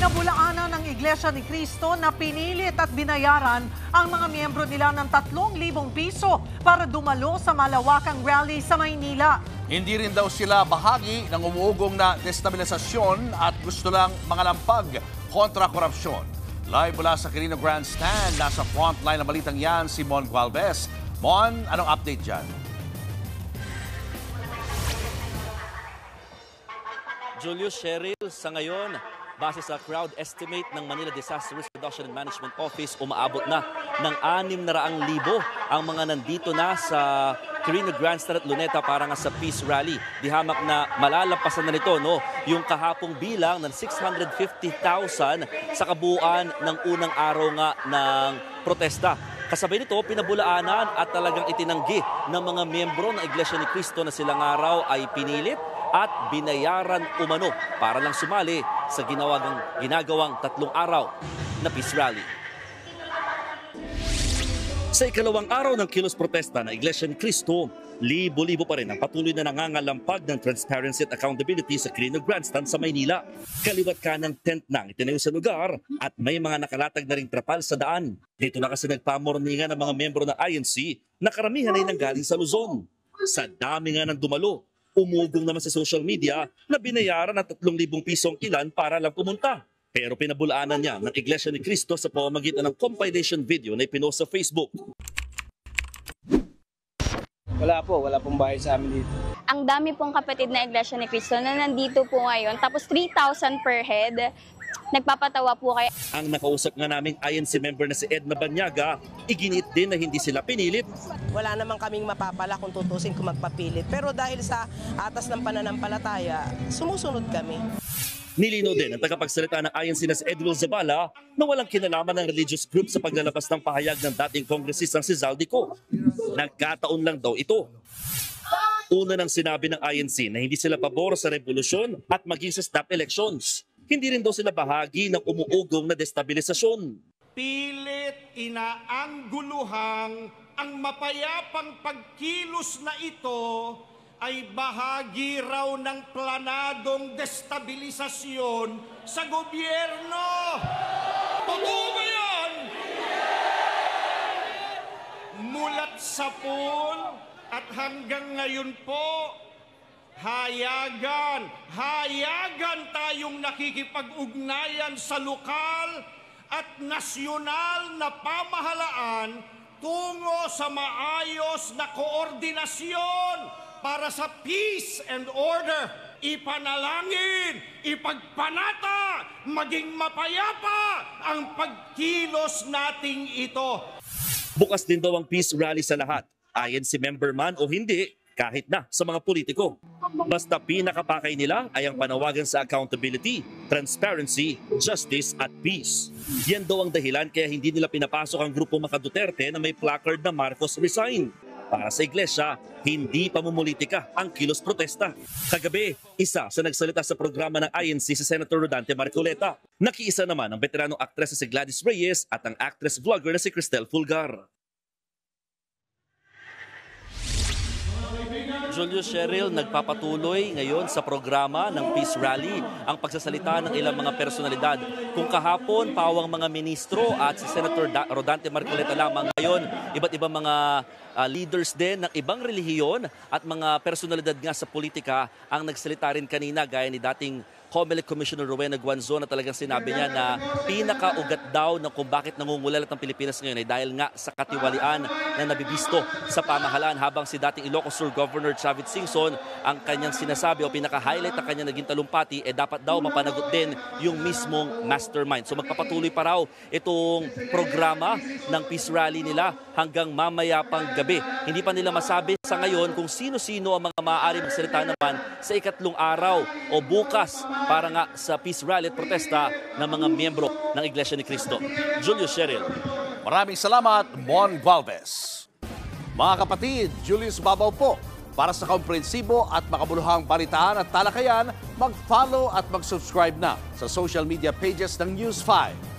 Pinabulaanan ng Iglesia ni Cristo na pinilit at binayaran ang mga miyembro nila ng 3,000 piso para dumalo sa malawakang rally sa Maynila. Hindi rin daw sila bahagi ng umuugong na destabilisasyon at gusto lang mga lampag kontra korupsyon. Live mula sa Quirino Grandstand, nasa frontline ng balitang yan si Mon Gualvez. Mon, anong update dyan? Julius, Cheryl, sa ngayon, base sa crowd estimate ng Manila Disaster Risk Reduction and Management Office, umaabot na ng 600,000 ang mga nandito na sa Quirino Grandstand at Luneta para nga sa Peace Rally. Di hamak na malalampasan na nito yung kahapong bilang ng 650,000 sa kabuuan ng unang araw nga ng protesta. Kasabay nito, pinabulaanan at talagang itinanggi ng mga miyembro ng Iglesia ni Cristo na silang araw ay pinilit at binayaran umano para lang sumali sa ginagawang 3 araw na peace rally. Sa ikalawang araw ng kilos protesta ng Iglesia ni Cristo, libo-libo pa rin ang patuloy na nangangalampag ng transparency at accountability sa Quirino Grandstand sa Maynila. Kaliwat kanang tent nang itinayo sa lugar at may mga nakalatag na ring trapal sa daan. Dito na kasi nagpamorningan ng mga miyembro ng INC na karamihan ay nanggaling sa Luzon. Sa dami nga ng dumalo, umugong naman sa social media na binayaran ng 3,000 pisong ilan para lang pumunta. Pero pinabulaanan niya ng Iglesia ni Cristo sa pamamagitan ng compilation video na ipinost sa Facebook. Wala pong bahay sa amin dito. Ang dami pong kapatid na Iglesia ni Cristo na nandito po ngayon. Tapos 3,000 per head. Nagpapatawa po kayo. Ang nakausap nga naming INC member na si Edna Banyaga, iginit din na hindi sila pinilit. Wala naman kaming mapapala kung tutusin kung magpapilit. Pero dahil sa atas ng pananampalataya, sumusunod kami. Nilino din ang tagapagsalita ng INC na si Edwil Zabala na walang kinalaman ng religious group sa paglalabas ng pahayag ng dating kongresistang si Zaldico. Nagkataon lang daw ito. Una nang sinabi ng INC na hindi sila pabor sa revolusyon at maging sa snap elections. Hindi rin daw sila bahagi ng umuugong na destabilisasyon. Pilit inaangguluhang ang mapayapang pagkilos na ito ay bahagi raw ng planadong destabilisasyon sa gobyerno. Totoo ba yan? Mulat sa pool at hanggang ngayon po, hayagan tayong nakikipag-ugnayan sa lokal at nasyonal na pamahalaan tungo sa maayos na koordinasyon para sa peace and order. Ipanalangin, ipagpanata, maging mapayapa ang pagkilos nating ito. Bukas din daw ang peace rally sa lahat, INC member man o hindi, kahit na sa mga politiko. Basta pinakapakay nila ay ang panawagan sa accountability, transparency, justice at peace. Yan daw ang dahilan kaya hindi nila pinapasok ang grupo Maka Duterte na may placard na Marcos resign. Para sa iglesia, hindi pamumulitika ang kilos protesta. Kagabi, isa sa nagsalita sa programa ng INC si Senator Rodante Marcoleta. Nakiisa naman ang veteranong aktres na si Gladys Reyes at ang actress-vlogger na si Cristel Fulgar. Julius, Cheryl, nagpapatuloy ngayon sa programa ng Peace Rally ang pagsasalita ng ilang mga personalidad. Kung kahapon, pawang mga ministro at si Senator Rodante Marcoleta lamang, ngayon, iba't ibang mga leaders din ng ibang relihiyon at mga personalidad nga sa politika ang nagsalita rin kanina gaya ni dating COMELEC Commissioner Rowena Guanzon na talagang sinabi niya na pinakaugat daw ng kung bakit nangungulalat ang Pilipinas ngayon ay dahil nga sa katiwalian na nabibisto sa pamahalaan, habang si dating Ilocos Sur Governor Chavit Singson ang kanyang sinasabi o pinaka-highlight ng kanyang naging talumpati dapat daw mapanagot din yung mismong mastermind. So magpapatuloy pa raw itong programa ng Peace Rally nila hanggang mamaya pang gabi. Hindi pa nila masabi sa ngayon kung sino-sino ang mga maaari magsalita naman sa ikatlong araw o bukas para nga sa peace rally at protesta ng mga miyembro ng Iglesia ni Cristo. Julius, Cheryl. Maraming salamat, Mon Gualvez. Mga kapatid, Julius Babaw po. Para sa komprehensibo at makabuluhang balitaan at talakayan, mag-follow at mag-subscribe na sa social media pages ng News 5.